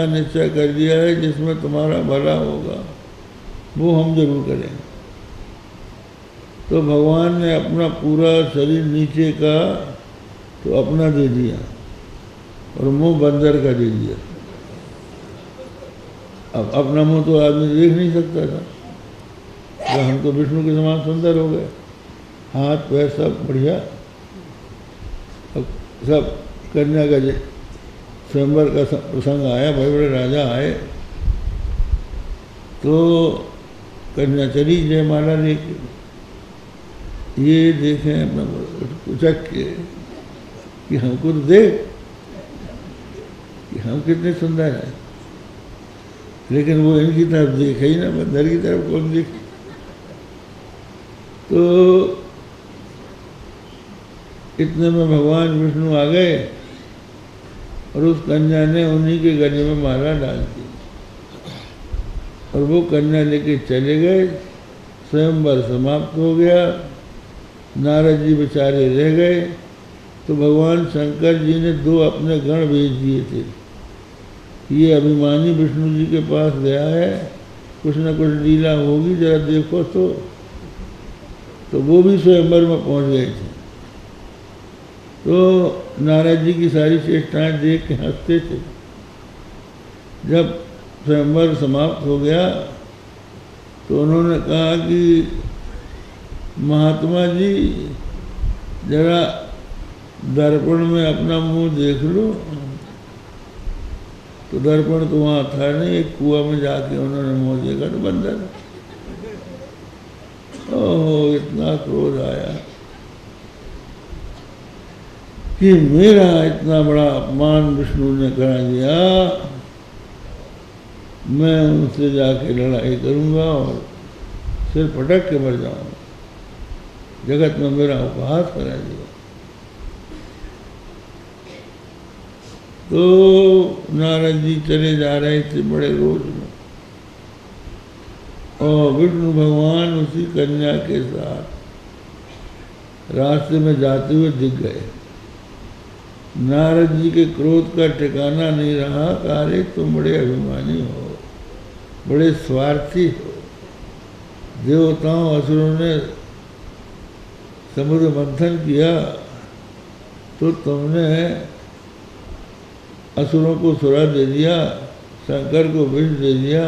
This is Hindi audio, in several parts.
निश्चय कर दिया है जिसमें तुम्हारा भला होगा वो हम जरूर करेंगे। तो भगवान ने अपना पूरा शरीर नीचे का तो अपना दे दिया और मुंह बंदर का दे दिया। अब अपना मुंह तो आदमी देख नहीं सकता था, तो हम तो विष्णु के समान सुंदर हो गए, हाथ पैर सब बढ़िया। अब सब कन्या का स्वयंवर का प्रसंग आया, बड़े बड़े राजा आए, तो कन्या चली जयमाला लेके। ये देखें अपना उचक के कि हमको तो देख कि हम कितने सुंदर हैं, लेकिन वो इनकी तरफ देखे ही ना, बंदर की तरफ कौन देखे। तो इतने में भगवान विष्णु आ गए और उस कन्या ने उन्हीं के गले में माला डाल दी और वो कन्या लेके चले गए। स्वयंवर समाप्त हो गया, नारद जी बेचारे रह गए। तो भगवान शंकर जी ने दो अपने गण भेज दिए थे, ये अभिमानी विष्णु जी के पास गया है, कुछ न कुछ लीला होगी, जरा देखो। तो वो भी स्वयंवर में पहुंच गए थे। तो नारद जी की सारी चेष्टाएं देख के हंसते थे। जब स्वयंवर समाप्त हो गया तो उन्होंने कहा कि महात्मा जी जरा दर्पण में अपना मुंह देख लो। तो दर्पण तो वहाँ था नहीं, एक कुआं में जाके उन्होंने मुंह देखा तो बंदर। ओहो, इतना क्रोध आया कि मेरा इतना बड़ा अपमान विष्णु ने करा दिया, मैं उनसे जाके लड़ाई करूंगा और सिर पटक के मर जाऊंगा। जगत में मेरा उपहास करा दिया। तो नारद जी चले जा रहे थे बड़े रोज में, और विष्णु भगवान उसी कन्या के साथ रास्ते में जाते हुए दिख गए। नारद जी के क्रोध का ठिकाना नहीं रहा। अरे तुम बड़े अभिमानी हो, बड़े स्वार्थी हो। देवताओं असुरों ने समुद्र मंथन किया तो तुमने असुरों को सुरा दे दिया, शंकर को विष दे दिया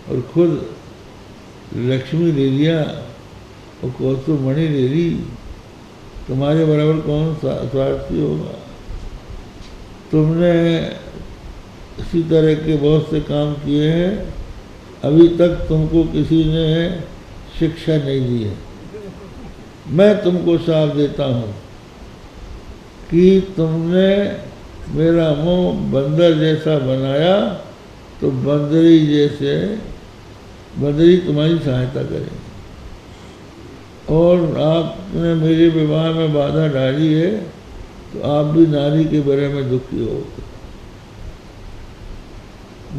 और खुद लक्ष्मी ले लिया और कौस्तुभ मणि ले ली। तुम्हारे बराबर कौन स्वार्थी होगा। तुमने इसी तरह के बहुत से काम किए हैं, अभी तक तुमको किसी ने शिक्षा नहीं दी है। मैं तुमको साफ देता हूँ कि तुमने मेरा मुंह बंदर जैसा बनाया तो बंदरी तुम्हारी सहायता करेंगे, और आपने मेरे विवाह में बाधा डाली है तो आप भी नारी के बारे में दुखी हो।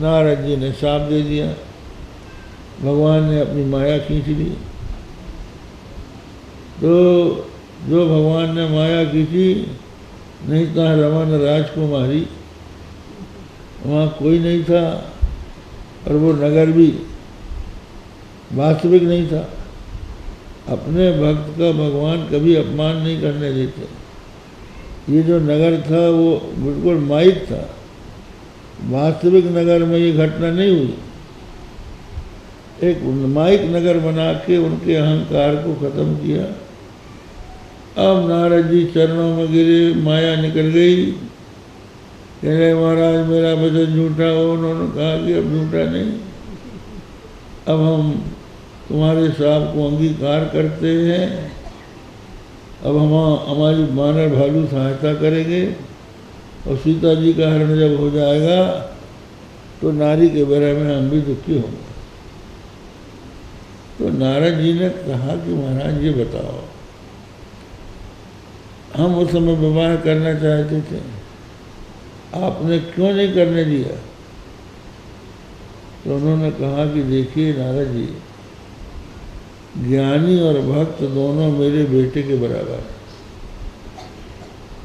नारद जी ने शाप दे दिया। भगवान ने अपनी माया खींच ली। तो जो भगवान ने माया खींची, नहीं था रमन राजकुमारी, वहाँ कोई नहीं था, और वो नगर भी वास्तविक नहीं था। अपने भक्त का भगवान कभी अपमान नहीं करने देते। ये जो नगर था वो बिल्कुल माइक था, वास्तविक नगर में ये घटना नहीं हुई। एक माइक नगर बना के उनके अहंकार को खत्म किया। अब नारद जी चरणों में गिरे, माया निकल गई। कह रहे महाराज मेरा वचन झूठा हो। उन्होंने कहा कि अब झूठा नहीं, अब हम तुम्हारे शाप को अंगीकार करते हैं। अब हमारी वानर भालू सहायता करेंगे, और सीता जी का हरण जब हो जाएगा तो नारी के बारे में हम भी दुखी होंगे। तो नारद जी ने कहा कि महाराज ये बताओ, हम उस समय विवाह करना चाहते थे, आपने क्यों नहीं करने दिया। तो उन्होंने कहा कि देखिए नारद जी, ज्ञानी और भक्त दोनों मेरे बेटे के बराबर है,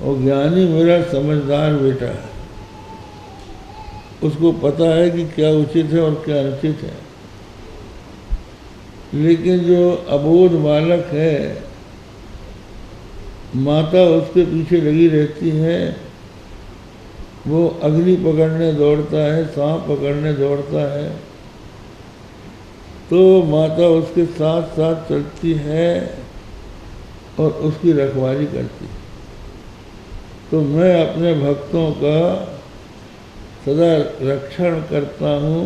और ज्ञानी मेरा समझदार बेटा है, उसको पता है कि क्या उचित है और क्या अनुचित है। लेकिन जो अबोध बालक है, माता उसके पीछे लगी रहती है, वो अग्नि पकड़ने दौड़ता है, सांप पकड़ने दौड़ता है, तो माता उसके साथ साथ चलती है और उसकी रखवाली करती है। तो मैं अपने भक्तों का सदा रक्षण करता हूँ।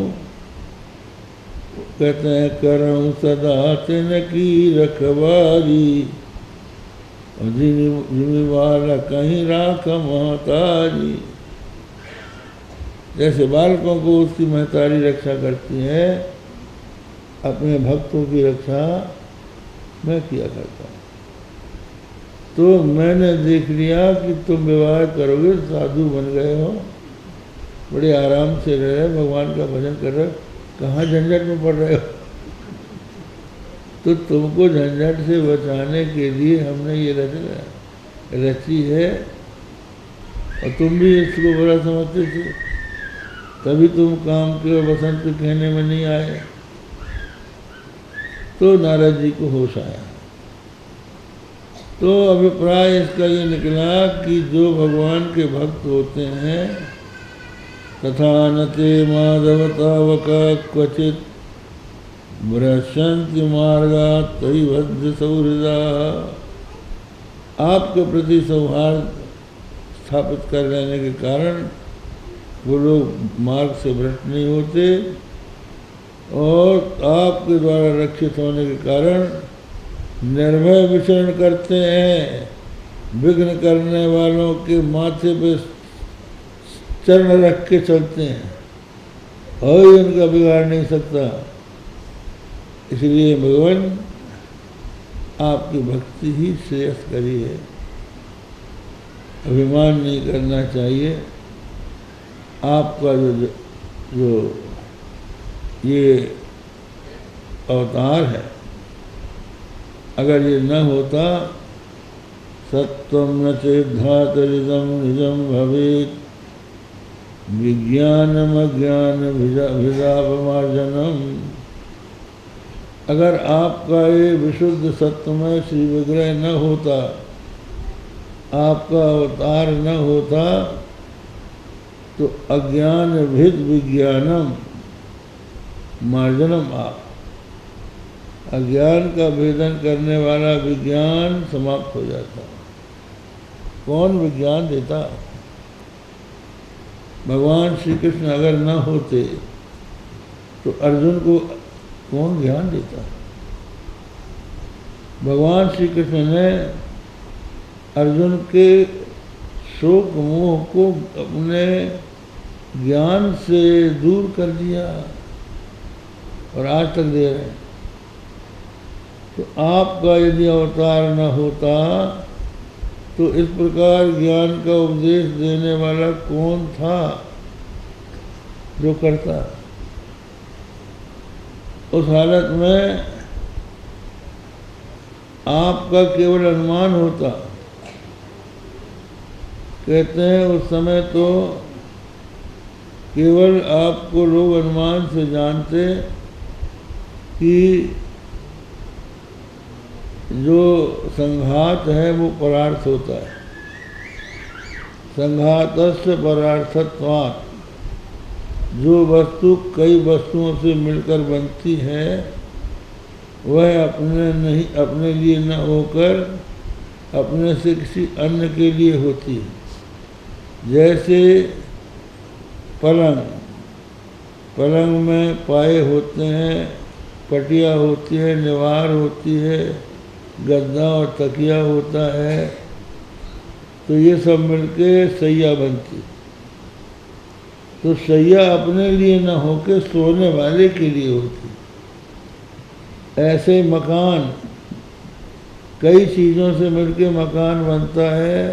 कहते हैं करऊँ सदा तिनकी रखवारी, और जिम्मेवार कहीं राख महतारी। जैसे बालकों को उसकी महतारी रक्षा करती है, अपने भक्तों की रक्षा मैं किया करता हूँ। तो मैंने देख लिया कि तुम विवाह करोगे, साधु बन गए हो, बड़े आराम से रह रहे, भगवान का भजन कर रहे हो, कहाँ झंझट में पड़ रहे हो। तो तुमको झंझट से बचाने के लिए हमने ये रची है, और तुम भी इसको बड़ा समझते थे, तभी तुम काम के और बसंत के कहने में नहीं आए। तो नारद जी को होश आया। तो अभिप्राय इसका ये निकला कि जो भगवान के भक्त होते हैं, तथा नते माधवतावका क्वचित भ्रशंति मार्गा तई भद्र सौहृदा। आपके प्रति सौहार्द स्थापित कर लेने के कारण वो लोग मार्ग से भ्रष्ट नहीं होते, और आपके द्वारा रक्षित होने के कारण निर्भय विचरण करते हैं। विघ्न करने वालों के माथे पे चरण रख के चलते हैं, और उनका बिगाड़ नहीं सकता। इसलिए भगवान आपकी भक्ति ही श्रेयस्करी है। अभिमान नहीं करना चाहिए। आपका जो ये अवतार है, अगर ये न होता, सत्वं न चेद्धातरिदं निजं भवेत्, विज्ञानम अज्ञान भिदापमार्जनम। अगर आपका ये विशुद्ध सत्वमय श्री विग्रह न होता, आपका अवतार न होता, तो अज्ञान भिद विज्ञानम मार्जनम आप, अज्ञान का भेदन करने वाला विज्ञान समाप्त हो जाता। कौन विज्ञान देता? भगवान श्री कृष्ण अगर न होते तो अर्जुन को कौन ज्ञान देता? भगवान श्री कृष्ण ने अर्जुन के शोक मोह को अपने ज्ञान से दूर कर दिया, और आज तक दे रहे हैं। तो आपका यदि अवतार न होता, तो इस प्रकार ज्ञान का उपदेश देने वाला कौन था जो करता? उस हालत में आपका केवल अनुमान होता। कहते हैं उस समय तो केवल आपको लोग अनुमान से जानते कि जो संघात है वो परार्थ होता है। संघातस्य परार्थत्वात्, जो वस्तु कई वस्तुओं से मिलकर बनती है, वह अपने लिए न होकर अपने से किसी अन्य के लिए होती है। जैसे पलंग में पाए होते हैं, पटिया होती है, निवार होती है, गद्दा और तकिया होता है, तो ये सब मिलके सैया बनती। तो सैया अपने लिए न होके सोने वाले के लिए होती। ऐसे मकान, कई चीज़ों से मिलके मकान बनता है,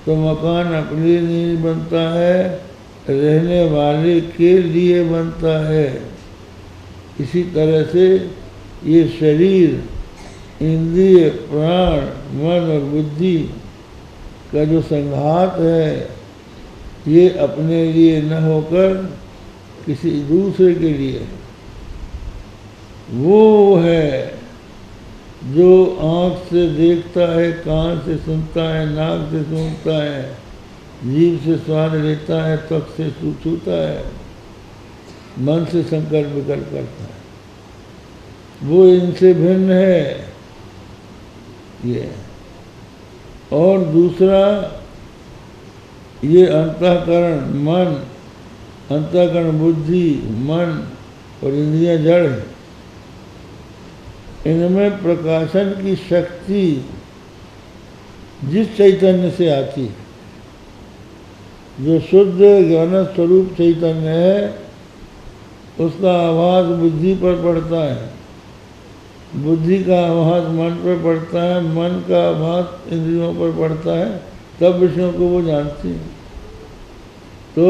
तो मकान अपने लिए नहीं बनता है, रहने वाले के लिए बनता है। इसी तरह से ये शरीर, इंद्रिय, प्राण, मन और बुद्धि का जो संघात है, ये अपने लिए न होकर किसी दूसरे के लिए, वो है जो आँख से देखता है, कान से सुनता है, नाक से सूंघता है, जीभ से स्वाद लेता है, त्वक से छूता है, मन से संकल्प विकल्प करता है, वो इनसे भिन्न है ये। और दूसरा ये अंतःकरण मन, अंतःकरण बुद्धि, मन और इंद्रियां जड़ है। इनमें प्रकाशन की शक्ति जिस चैतन्य से आती है, जो शुद्ध ज्ञान स्वरूप चैतन्य है, उसका आभास बुद्धि पर पड़ता है, बुद्धि का आभास मन पर पड़ता है, मन का आभास इंद्रियों पर पड़ता है, तब विषयों को वो जानती है। तो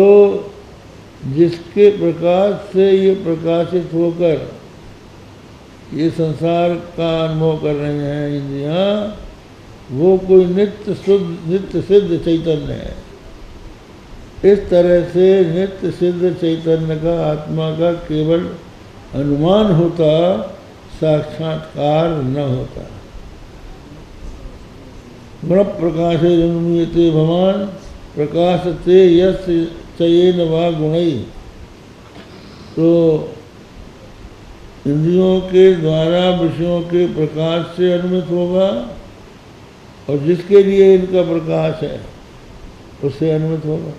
जिसके प्रकाश से ये प्रकाशित होकर ये संसार का अनुभव कर रहे हैं इंद्रियाँ, वो कोई नित्य शुद्ध नित्य सिद्ध चैतन्य है। इस तरह से नित्य सिद्ध चैतन्य का आत्मा का केवल अनुमान होता, साक्षात्कार न होता। गुण प्रकाशे जन्मीयते भवान प्रकाशते यस्य चयेन वा गुणै। तो इंद्रियों के द्वारा विषयों के प्रकाश से अनुमित होगा, और जिसके लिए इनका प्रकाश है उससे अनुमित होगा।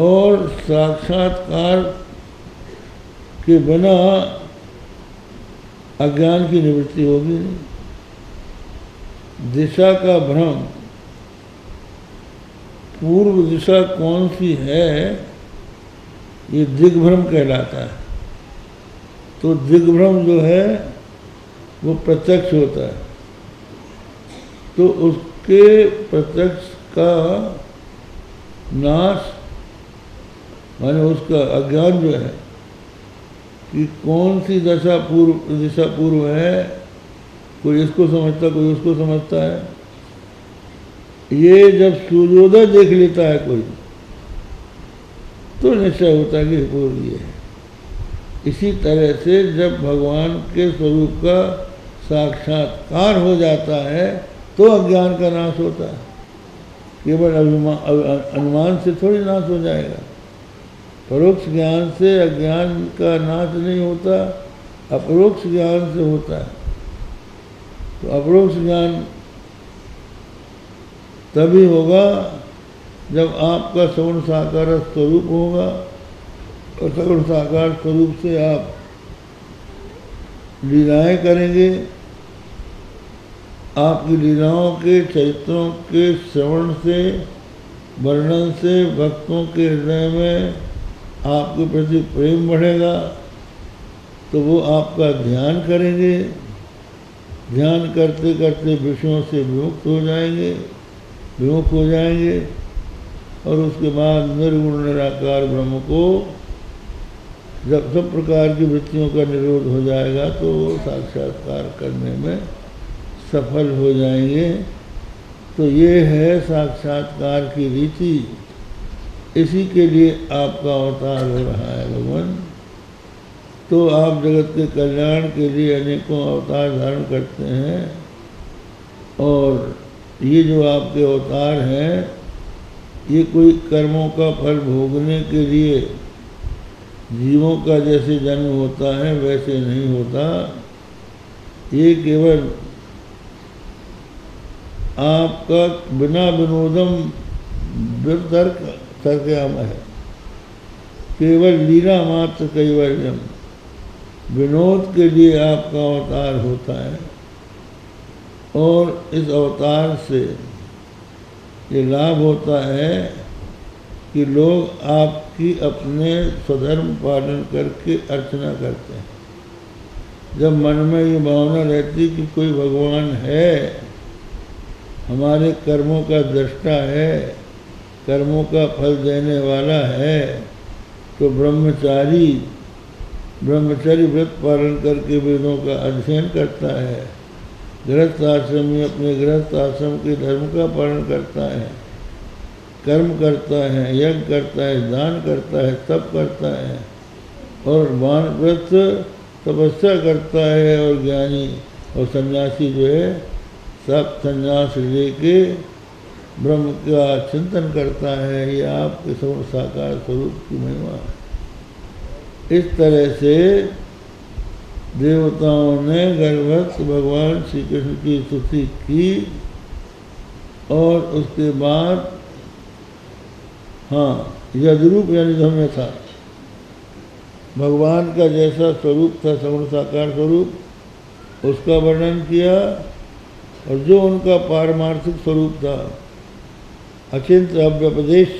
और साक्षात्कार के बिना अज्ञान की निवृत्ति होगी नहीं। दिशा का भ्रम, पूर्व दिशा कौन सी है, ये दिग्भ्रम कहलाता है। तो दिग्भ्रम जो है वो प्रत्यक्ष होता है, तो उसके प्रत्यक्ष का नाश माने उसका अज्ञान जो है कि कौन सी दिशा पूर्व है, कोई इसको समझता, कोई उसको समझता है। ये जब सूर्योदय देख लेता है कोई, तो निश्चय होता है कि पूर्व ये है। इसी तरह से जब भगवान के स्वरूप का साक्षात्कार हो जाता है तो अज्ञान का नाश होता है। केवल अनुमान से थोड़ी नाश हो जाएगा। परोक्ष ज्ञान से अज्ञान का नाश नहीं होता, अपरोक्ष ज्ञान से होता है। तो अपरोक्ष ज्ञान तभी होगा जब आपका सगुण साकार स्वरूप होगा, और सगुण साकार स्वरूप से आप लीलाएं करेंगे। आपकी लीलाओं के चरित्रों के श्रवण से, वर्णन से भक्तों के हृदय में आपके प्रति प्रेम बढ़ेगा, तो वो आपका ध्यान करेंगे। ध्यान करते करते विषयों से विमुख हो जाएंगे, और उसके बाद निर्गुण निराकार ब्रह्म को जब सब प्रकार की वृत्तियों का निरोध हो जाएगा तो वो साक्षात्कार करने में सफल हो जाएंगे। तो ये है साक्षात्कार की रीति। इसी के लिए आपका अवतार हो रहा है भगवान। तो आप जगत के कल्याण के लिए अनेकों अवतार धारण करते हैं, और ये जो आपके अवतार हैं, ये कोई कर्मों का फल भोगने के लिए जीवों का जैसे जन्म होता है वैसे नहीं होता। ये केवल आपका बिना विनोदम तर्कयाम है, केवल लीला मात्र कैवल्यम, विनोद के लिए आपका अवतार होता है। और इस अवतार से ये लाभ होता है कि लोग आपकी अपने स्वधर्म पालन करके अर्चना करते हैं। जब मन में ये भावना रहती कि कोई भगवान है, हमारे कर्मों का दृष्टा है, कर्मों का फल देने वाला है, तो ब्रह्मचारी व्रत पालन करके वेदों का अध्ययन करता है, गृहस्थ आश्रमी अपने गृहस्थ आश्रम के धर्म का पालन करता है, कर्म करता है, यज्ञ करता है, दान करता है, तप करता है, और वानप्रस्थ तपस्या करता है, और ज्ञानी और सन्यासी जो है सब संन्यास लेके ब्रह्म का चिंतन करता है। ये आपके सगुण साकार स्वरूप की महिमा है। इस तरह से देवताओं ने गर्भस्थ भगवान श्री कृष्ण की स्तुति की, और उसके बाद हाँ, यद्रूप यानी धम्य था, भगवान का जैसा स्वरूप था सगुण साकार स्वरूप, उसका वर्णन किया, और जो उनका पारमार्थिक स्वरूप था अचिंत्य अव्यपदेश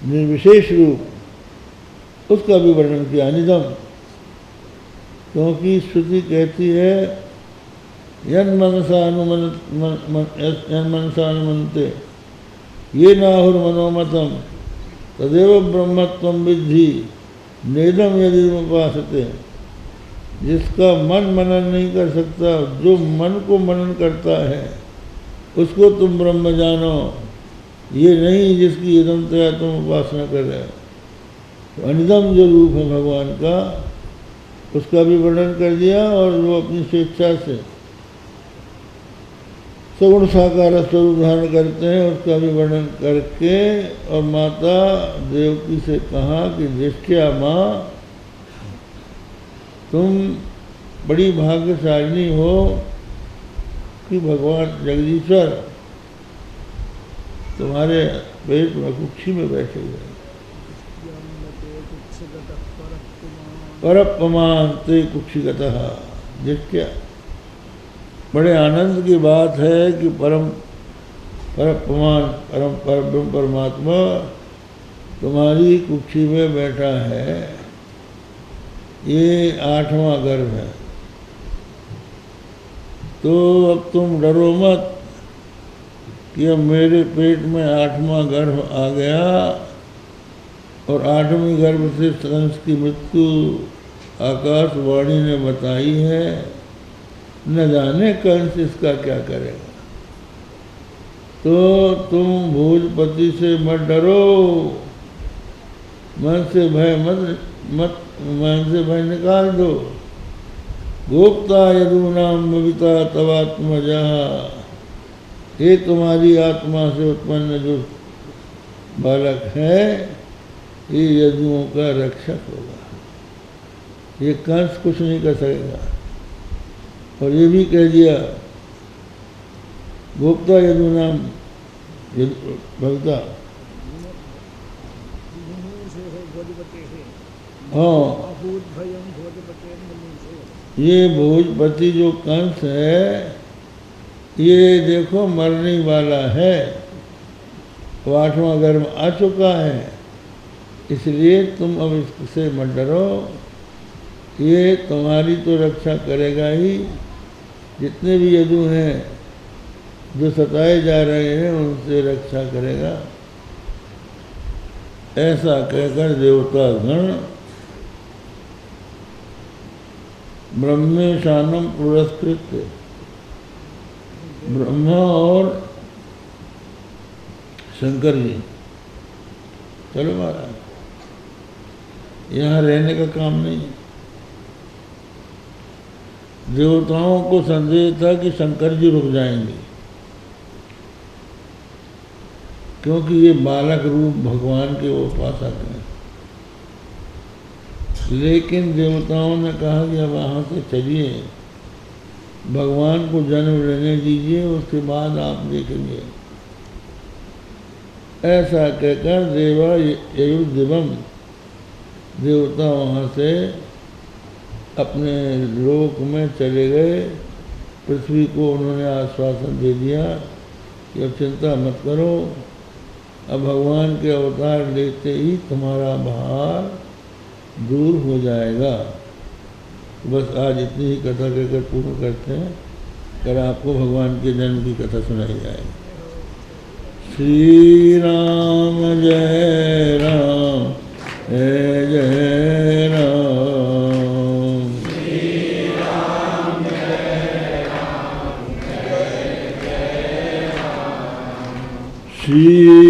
निर्विशेष रूप, उसका भी वर्णन किया निधम। क्योंकि श्रुति कहती है यन मनसा अनुमनते ये नाहुर मनोमतम तदेव ब्रह्मत्वं विद्धि नेदम यदि उपासते। जिसका मन मनन नहीं कर सकता, जो मन को मनन करता है उसको तुम ब्रह्म जानो, ये नहीं जिसकी इदमतया तुम उपासना कर रहे हो। तो अनिदम जो रूप है भगवान का, उसका भी वर्णन कर दिया, और वो अपनी स्वेच्छा से सगुण साकार स्वरूप धारण करते हैं, उसका भी वर्णन करके, और माता देवकी से कहा कि दृष्टिया माँ, तुम बड़ी भाग्यशालिनी हो कि भगवान जगदीश्वर तुम्हारे पेट में कुक्षी में बैठे हुए। परपमान ते कुक्षिगतः दृष्टिया। बड़े आनंद की बात है कि परपमान परम परमात्मा तुम्हारी कुक्षी में बैठा है। ये 8वां गर्भ है। तो अब तुम डरो मत कि अब मेरे पेट में 8वां गर्भ आ गया, और 8वें गर्भ से कंस की मृत्यु आकाशवाणी ने बताई है। न जाने कंस इसका क्या करेगा। तो तुम भोजपति से मत डरो, मन से भय मन से भय निकाल दो। गोप्ता यदूनाम भविता तवात्मजा, ये तुम्हारी आत्मा से उत्पन्न जो बालक है, ये यदुओं का रक्षक होगा। ये कंस कुछ नहीं कर सकेगा। और ये भी कह दिया गोप्ता यदूनाम भविता, हाँ, ये भोजपति जो कंस है, ये देखो मरने वाला है, 8वां गर्भ आ चुका है, इसलिए तुम अब इससे मत डरो। ये तुम्हारी तो रक्षा करेगा ही, जितने भी यदु हैं जो सताए जा रहे हैं उनसे रक्षा करेगा। ऐसा कहकर देवता गण ब्रह्मेशानम पुरस्कृत, ब्रह्मा और शंकर जी, चलो महाराज, यहाँ रहने का काम नहीं। देवताओं को संदेह था कि शंकर जी रुक जाएंगे, क्योंकि ये बालक रूप भगवान के उपासक हैं। लेकिन देवताओं ने कहा कि अब वहाँ से चलिए, भगवान को जन्म लेने दीजिए, उसके बाद आप देखेंगे। ऐसा कहकर देवा ययुर्दिवम, देवता वहाँ से अपने लोक में चले गए। पृथ्वी को उन्होंने आश्वासन दे दिया कि अब चिंता मत करो, अब भगवान के अवतार लेते ही तुम्हारा भार दूर हो जाएगा। बस आज इतनी ही कथा कहकर पूर्ण करते हैं। कर आपको भगवान के जन्म की कथा सुनाई जाएगी। श्री राम जय राम जय राम। श्री राम जय राम जय जय राम। श्री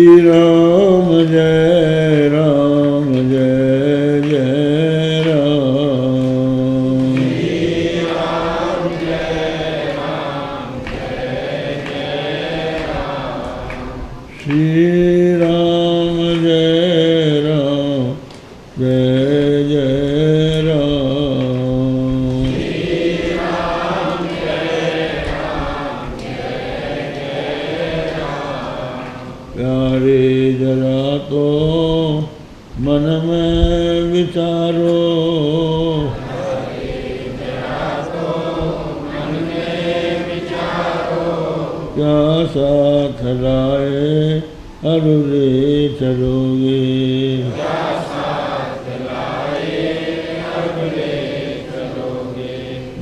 जय जय राम। प्यारे जरा तो मन में विचारो, क्या साथ लाए अरुले चलोगे,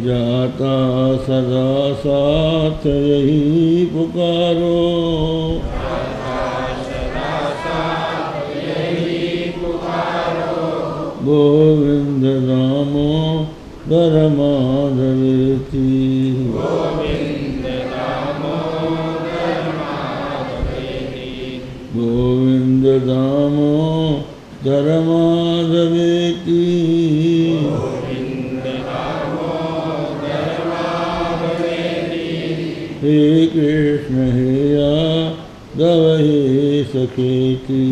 जाता सदा साथ यही पुकारो, गोविंद नामो दर माधवेति, गोविंद नामो दर माधवेति, हे कृष्ण हे यादव हे सखेति।